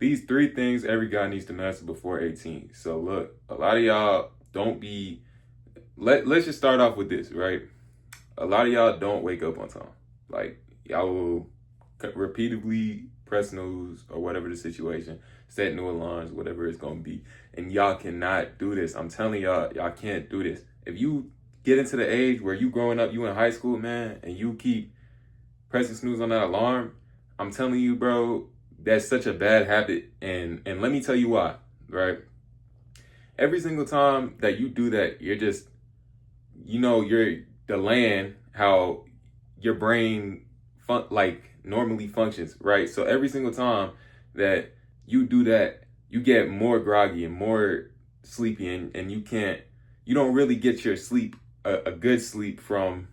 these three things every guy needs to master before 18. So look, a lot of y'all don't be let's just start off with this, right? A lot of y'all don't wake up on time. Like y'all will repeatedly press snooze or whatever the situation, set new alarms, whatever it's gonna be. And y'all cannot do this. I'm telling y'all, y'all can't do this. If you get into the age where you growing up, you in high school, man, and you keep pressing snooze on that alarm, I'm telling you, bro, that's such a bad habit. And let me tell you why, right? Every single time that you do that, you're just, you're delaying how your brain like normally functions, right? So every single time that you do that, you get more groggy and more sleepy, and you don't really get your sleep, a good sleep from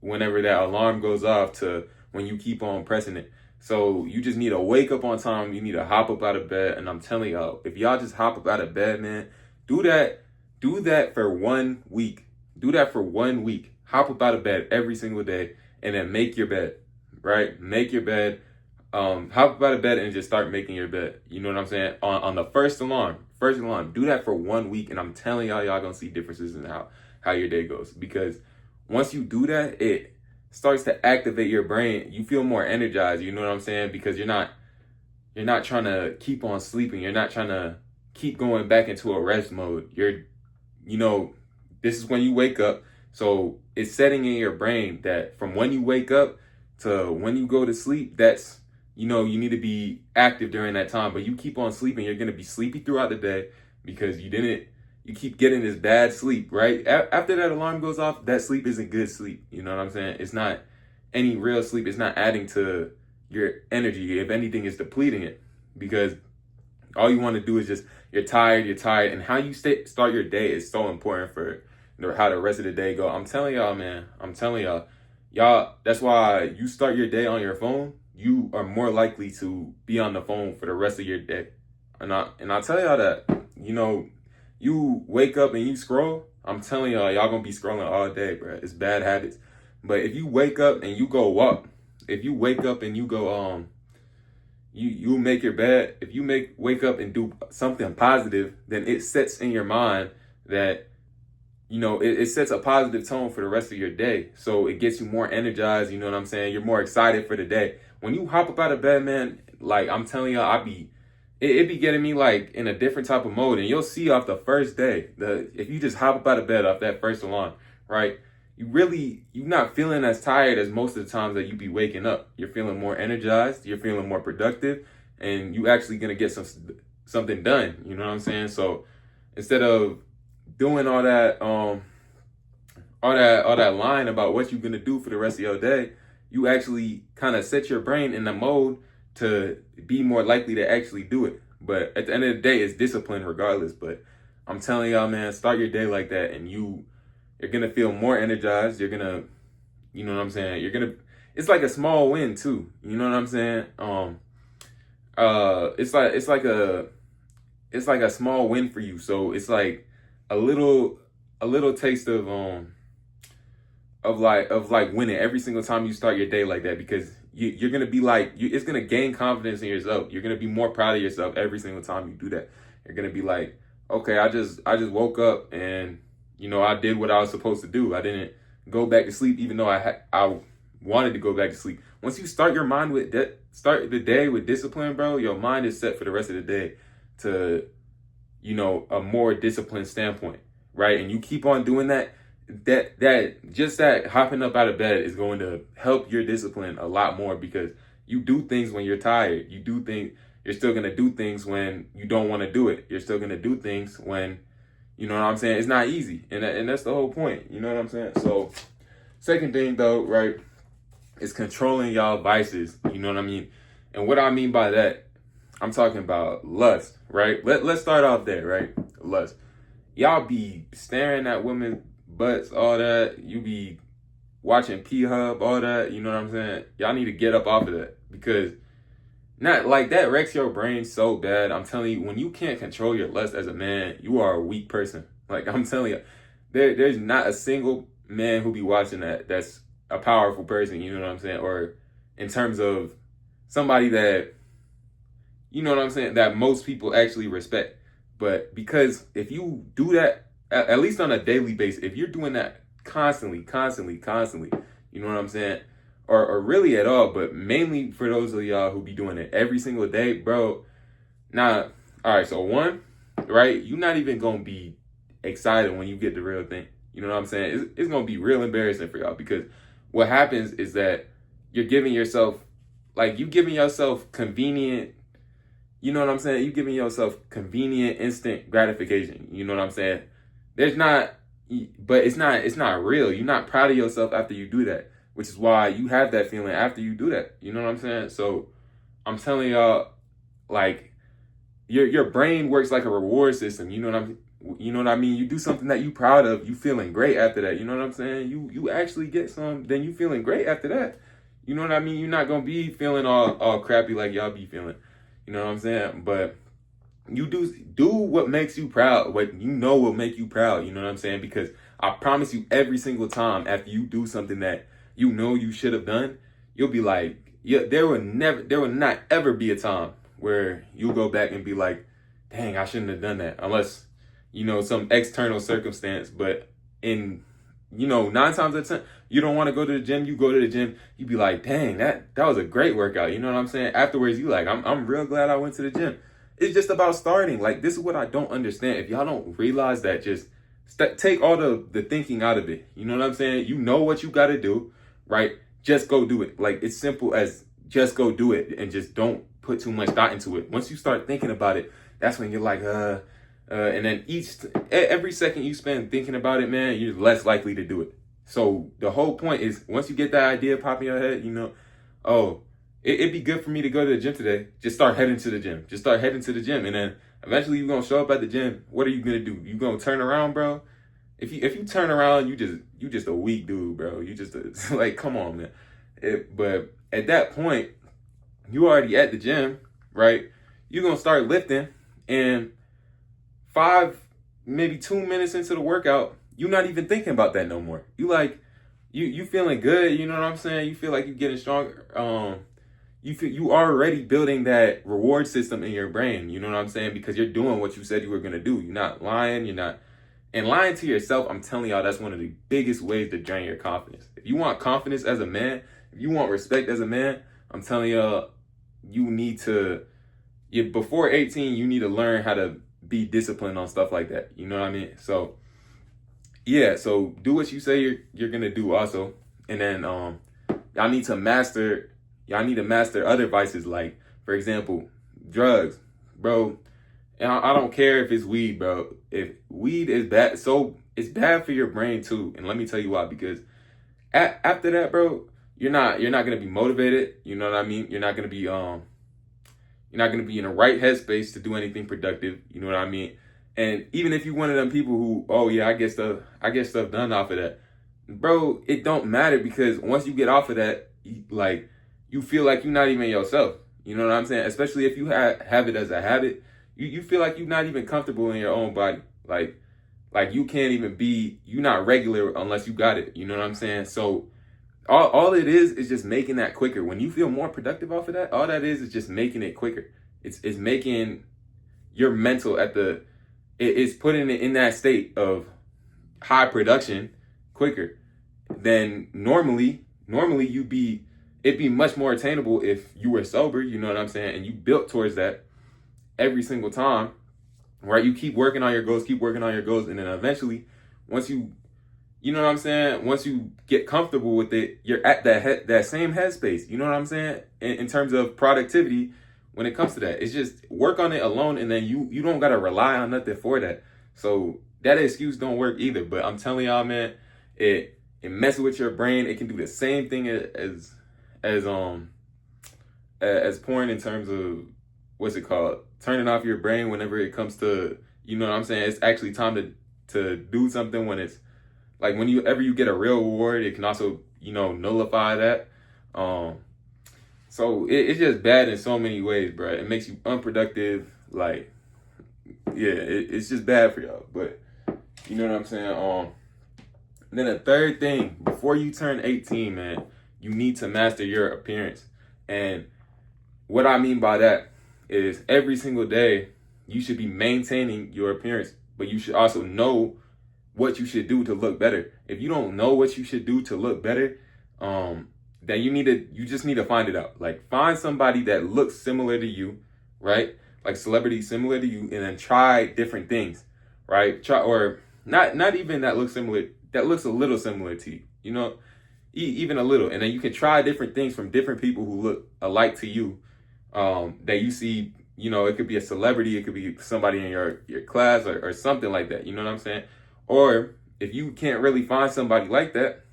whenever that alarm goes off to when you keep on pressing it. So you just need to wake up on time. You need to hop up out of bed. And I'm telling y'all, if y'all just hop up out of bed, man, do that. Do that for 1 week. Do that for 1 week. Hop up out of bed every single day and then make your bed, right? Make your bed. Hop up out of bed and just start making your bed. You know what I'm saying? On the first alarm. Do that for 1 week. And I'm telling y'all gonna see differences in how your day goes. Because once you do that, it starts to activate your brain. You feel more energized, you know what I'm saying? Because you're not trying to keep on sleeping. You're not trying to keep going back into a rest mode. This is when you wake up. So it's setting in your brain that from when you wake up to when you go to sleep, that's, you need to be active during that time. But you keep on sleeping, you're going to be sleepy throughout the day because you keep getting this bad sleep, right? After that alarm goes off, that sleep isn't good sleep. You know what I'm saying? It's not any real sleep. It's not adding to your energy. If anything, it's depleting it because all you want to do is just, you're tired. And how you start your day is so important for how the rest of the day go. I'm telling y'all, man. Y'all, that's why you start your day on your phone. You are more likely to be on the phone for the rest of your day. And I'll tell y'all that, you wake up and you scroll, I'm telling y'all gonna be scrolling all day, bro. It's bad habits. But if you wake up and you go walk, if you wake up and you go, you make your bed, if you wake up and do something positive, then it sets in your mind that, it sets a positive tone for the rest of your day. So it gets you more energized, you know what I'm saying? You're more excited for the day. When you hop up out of bed, man, like I'm telling y'all, it be getting me like in a different type of mode. And you'll see off the first day, if you just hop up out of bed off that first alarm, right? You're not feeling as tired as most of the times that you be waking up. You're feeling more energized, you're feeling more productive, and you actually gonna get something done. You know what I'm saying? So instead of doing all that line about what you're gonna do for the rest of your day, you actually kind of set your brain in the mode to be more likely to actually do it. But at the end of the day, it's discipline regardless. But I'm telling y'all, man, start your day like that and you're gonna feel more energized. You're gonna, you know what I'm saying? It's like a small win too. You know what I'm saying? It's like a small win for you. So it's like a little taste of winning every single time you start your day like that, because you're gonna be like, it's gonna gain confidence in yourself. You're gonna be more proud of yourself every single time you do that. You're gonna be like, okay, I just woke up and I did what I was supposed to do. I didn't go back to sleep, even though I wanted to go back to sleep. Once you start your mind with that, start the day with discipline, bro, your mind is set for the rest of the day to a more disciplined standpoint, right? And you keep on doing that. That hopping up out of bed is going to help your discipline a lot more, because you do things when you're tired. You're still going to do things when you don't want to do it. You're still going to do things when, you know what I'm saying, it's not easy. And that's the whole point. You know what I'm saying? So second thing though, right, is controlling y'all vices. You know what I mean? And what I mean by that, I'm talking about lust, right? Let's start off there, right? Lust. Y'all be staring at women's butts, all that. You be watching P-Hub, all that. You know what I'm saying? Y'all need to get up off of that, because not like that wrecks your brain so bad. I'm telling you, when you can't control your lust as a man, you are a weak person. Like I'm telling you, there's not a single man who be watching that's a powerful person. You know what I'm saying? Or in terms of somebody that you know what I'm saying, that most people actually respect. But because if you do that, at least on a daily basis, if you're doing that constantly, you know what I'm saying? Or really at all, but mainly for those of y'all who be doing it every single day, bro. Now, all right, so one, right, you're not even gonna be excited when you get the real thing. You know what I'm saying? It's gonna be real embarrassing for y'all because what happens is that you're giving yourself, like, you giving yourself convenient, you know what I'm saying? You giving yourself convenient instant gratification. You know what I'm saying? There's not, but it's not real. You're not proud of yourself after you do that, which is why you have that feeling after you do that. You know what I'm saying? So I'm telling y'all, like, your brain works like a reward system. You know what I mean? You do something that you proud of, you feeling great after that. You know what I'm saying? You actually get some, then you feeling great after that. You know what I mean? You're not gonna be feeling all crappy like y'all be feeling. You know what I'm saying? But you do what makes you proud, what you know will make you proud. You know what I'm saying? Because I promise you, every single time after you do something that you know you should have done, you'll be like, yeah, there will not ever be a time where you go back and be like, dang, I shouldn't have done that, unless, you know, some external circumstance. But in, you know, 9 times out of 10, you don't want to go to the gym. You go to the gym, you be like, dang, that was a great workout. You know what I'm saying? Afterwards, you like, I'm real glad I went to the gym. It's just about starting. Like, this is what I don't understand. If y'all don't realize that, just take all the thinking out of it. You know what I'm saying? You know what you got to do, right? Just go do it. Like, it's simple as just go do it, and just don't put too much thought into it. Once you start thinking about it, that's when you're like, and then every second you spend thinking about it, man, you're less likely to do it. So the whole point is, once you get that idea pop in your head, you know, oh, it'd be good for me to go to the gym today. Just start heading to the gym. Just start heading to the gym. And then eventually you're going to show up at the gym. What are you going to do? You going to turn around, bro? If you turn around, you just a weak dude, bro. You just like, come on, man. But at that point, you already at the gym, right? You're going to start lifting, and maybe 2 minutes into the workout, you're not even thinking about that no more. You feeling good, you know what I'm saying? You feel like you're getting stronger. You already building that reward system in your brain, you know what I'm saying? Because you're doing what you said you were gonna do. You're not lying, and lying to yourself, I'm telling y'all, that's one of the biggest ways to drain your confidence. If you want confidence as a man, if you want respect as a man, I'm telling y'all, you need to, before 18, you need to learn how to be disciplined on stuff like that. You know what I mean? So yeah, so do what you say you're gonna do also. And then y'all need to master other vices, like, for example, drugs, bro. And I don't care if it's weed, bro. If weed is bad, so it's bad for your brain too. And let me tell you why. Because after that, bro, you're not gonna be motivated. You know what I mean? You're not gonna be in the right headspace to do anything productive. You know what I mean? And even if you're one of them people who, oh yeah, I get stuff done off of that, bro, it don't matter, because once you get off of that, you feel like you're not even yourself. You know what I'm saying? Especially if you have it as a habit, you feel like you're not even comfortable in your own body. Like you can't even you're not regular unless you got it. You know what I'm saying? So all it is just making that quicker. When you feel more productive off of that, all that is just making it quicker. It's making your mental it's putting it in that state of high production quicker than normally it'd be much more attainable if you were sober, you know what I'm saying? And you built towards that every single time, right? You keep working on your goals, and then eventually, once you know what I'm saying? Once you get comfortable with it, you're at that same headspace. You know what I'm saying? In terms of productivity, when it comes to that, it's just work on it alone, and then you don't gotta rely on nothing for that. So that excuse don't work either. But I'm telling y'all, man, it messes with your brain. It can do the same thing as porn, in terms of, what's it called, turning off your brain whenever it comes to, you know what I'm saying? It's actually time to do something. When it's like, whenever you get a real reward, it can also, you know, nullify that. So it's just bad in so many ways, bro. It makes you unproductive. Like, yeah, it's just bad for y'all. But you know what I'm saying? And then the third thing, before you turn 18, man, you need to master your appearance. And what I mean by that is every single day you should be maintaining your appearance, but you should also know what you should do to look better. If you don't know what you should do to look better, then you just need to find it out. Like, find somebody that looks similar to you, right? Like celebrities similar to you, and then try different things, right? Or not even that looks similar, that looks a little similar to you, you know, even a little. And then you can try different things from different people who look alike to you, that you see. You know, it could be a celebrity, it could be somebody in your class, or something like that. You know what I'm saying? Or if you can't really find somebody like that,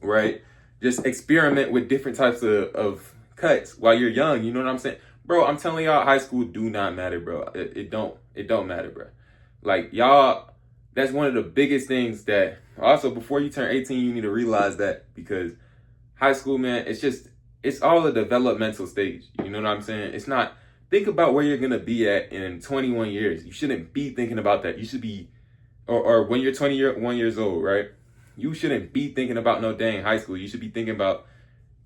right? Just experiment with different types of cuts while you're young. You know what I'm saying? Bro, I'm telling y'all, high school do not matter, bro. It don't matter, bro. Like, y'all, that's one of the biggest things that also, before you turn 18, you need to realize that, because high school, man, it's all a developmental stage. You know what I'm saying? It's not, think about where you're going to be at in 21 years. You shouldn't be thinking about that. You should be, or when you're 21 years old, right? You shouldn't be thinking about no dang high school. You should be thinking about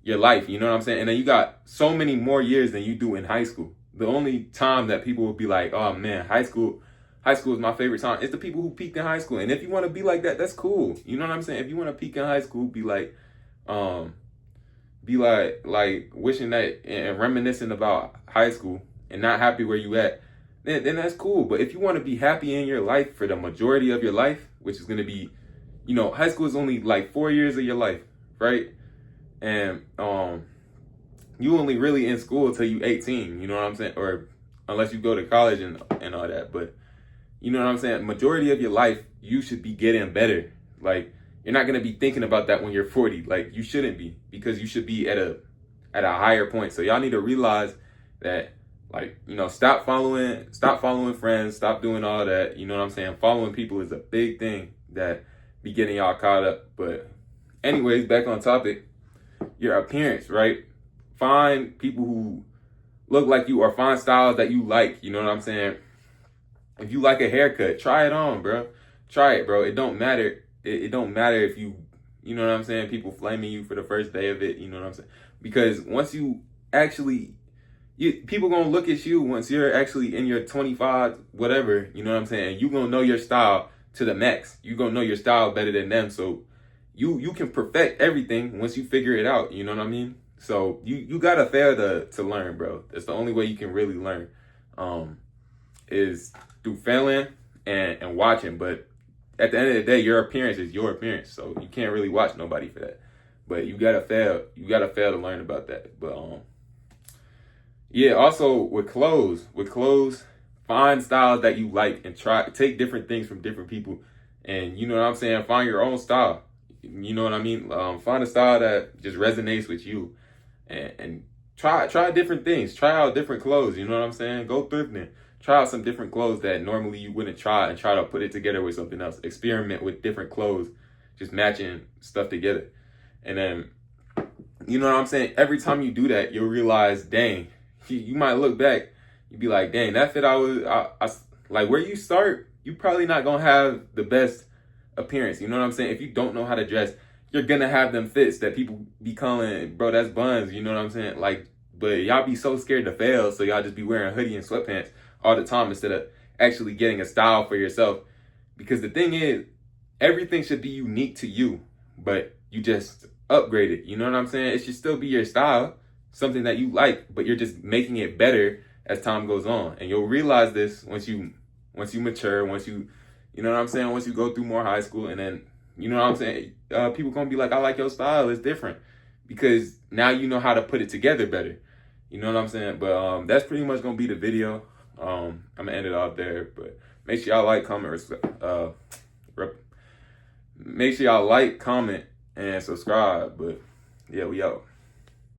your life. You know what I'm saying? And then you got so many more years than you do in high school. The only time that people will be like, oh man, high school is my favorite time. It's the people who peaked in high school. And if you want to be like that, that's cool. You know what I'm saying? If you want to peak in high school, be like wishing that and reminiscing about high school and not happy where you at, then that's cool. But if you want to be happy in your life for the majority of your life, which is going to be, you know, high school is only like 4 years of your life, right? And you only really in school till you 18, you know what I'm saying? Or unless you go to college and all that. But you know what I'm saying? Majority of your life, you should be getting better. Like, you're not going to be thinking about that when you're 40. Like, you shouldn't be, because you should be at a higher point. So y'all need to realize that, like, you know, stop following friends, stop doing all that. You know what I'm saying? Following people is a big thing that be getting y'all caught up. But anyways, back on topic, your appearance, right? Find people who look like you, or find styles that you like. You know what I'm saying? If you like a haircut, try it on, bro. Try it, bro. It don't matter. It don't matter if you know what I'm saying, people flaming you for the first day of it. You know what I'm saying? Because once you actually, people gonna look at you once you're actually in your 25, whatever. You know what I'm saying? You gonna know your style to the max. You gonna know your style better than them. So you can perfect everything once you figure it out. You know what I mean? So you gotta fail to learn, bro. That's the only way you can really learn, is through failing and watching. But at the end of the day, your appearance is your appearance. So you can't really watch nobody for that. But you gotta fail. You gotta fail to learn about that. But yeah. Also with clothes, find styles that you like and take different things from different people. And you know what I'm saying? Find your own style. You know what I mean? Find a style that just resonates with you, and try different things. Try out different clothes. You know what I'm saying? Go thrifting. Try out some different clothes that normally you wouldn't try, and try to put it together with something else. Experiment with different clothes, just matching stuff together. And then, you know what I'm saying? Every time you do that, you'll realize, dang, you might look back, you'd be like, dang, that fit I like, where you start, you probably not gonna have the best appearance. You know what I'm saying? If you don't know how to dress, you're gonna have them fits that people be calling, bro, that's buns. You know what I'm saying? Like, but y'all be so scared to fail, so y'all just be wearing hoodie and sweatpants all the time instead of actually getting a style for yourself. Because the thing is, everything should be unique to you, but you just upgrade it. You know what I'm saying? It should still be your style, something that you like, but you're just making it better as time goes on. And you'll realize this once you mature, once you know what I'm saying, once you go through more high school. And then, you know what I'm saying, people gonna be like, I like your style, it's different, because now you know how to put it together better. You know what I'm saying? But that's pretty much gonna be the video. I'm gonna end it off there, but make sure y'all like, comment, make sure y'all like, comment, and subscribe. But yeah, we out.